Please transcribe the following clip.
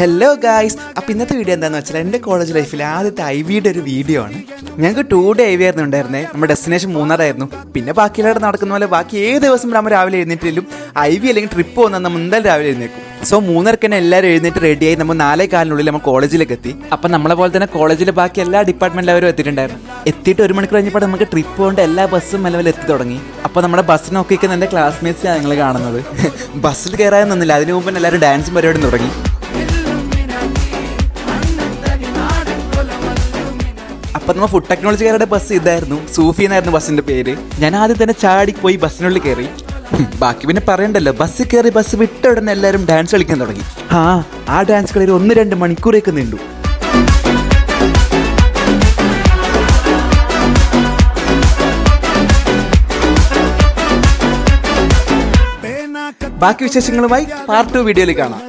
Hello guys, അപ്പോൾ ഇന്നത്തെ video എന്താണെന്ന് വെച്ചാൽ എൻ്റെ കോളേജ് ലൈഫിൽ ആദ്യത്തെ ഐവിയുടെ ഒരു വീഡിയോ ആണ്. ഞങ്ങൾക്ക് 2 ഡേ ഐവി ആയിരുന്നു ഉണ്ടായിരുന്നത്. നമ്മുടെ ഡെസ്റ്റിനേഷൻ മൂന്നാറായിരുന്നു. പിന്നെ ബാക്കിയെല്ലാവരും നടക്കുന്ന പോലെ ബാക്കി ഏത് ദിവസം നമ്മൾ രാവിലെ എഴുന്നേറ്റിലും ഐവി അല്ലെങ്കിൽ ട്രിപ്പ് പോകുന്ന നമ്മൾ എന്തായാലും രാവിലെ എഴുന്നേക്കും. സോ 3:30 തന്നെ എല്ലാവരും എഴുന്നേറ്റ് റെഡിയായി നമ്മൾ 4:15 നമ്മൾ കോളേജിലേക്ക് എത്തി. അപ്പം നമ്മളെ പോലെ തന്നെ കോളേജിൽ ബാക്കി എല്ലാ ഡിപ്പാർട്ട്മെൻറ്റിലും എത്തിയിട്ടുണ്ടായിരുന്നു. എത്തിയിട്ട് 1 മണിക്കൂർ കഴിഞ്ഞപ്പോൾ നമുക്ക് ട്രിപ്പ് കൊണ്ട് എല്ലാ ബസ്സും നിലവിൽ എത്തി തുടങ്ങി. അപ്പോൾ നമ്മുടെ ബസ് നോക്കിയിരിക്കുന്ന എൻ്റെ ക്ലാസ്മേറ്റ്സാണ് ഞങ്ങൾ കാണുന്നത്. ബസ്സിൽ കയറാൻ നിന്നില്ല, അതിന് മുമ്പ് എല്ലാവരും ഡാൻസും പരിപാടിയും തുടങ്ങി. അപ്പം നമ്മൾ ഫുഡ് ടെക്നോളജിക്കാരുടെ ബസ് ഇതായിരുന്നു. സൂഫി എന്നായിരുന്നു ബസ്സിൻ്റെ പേര്. ഞാൻ ആദ്യം തന്നെ ചാടി പോയി ബസ്സിനുള്ളിൽ കയറി. ബാക്കി പിന്നെ പറയണ്ടല്ലോ, ബസ്സിൽ കയറി ബസ് വിട്ട ഉടനെ എല്ലാവരും ഡാൻസ് കളിക്കാൻ തുടങ്ങി. ആ ഡാൻസ് കളി 1-2 മണിക്കൂറേക്ക് നീണ്ടു. ബാക്കി വിശേഷങ്ങളുമായി പാർട്ട് 2 വീഡിയോയിൽ കാണാം.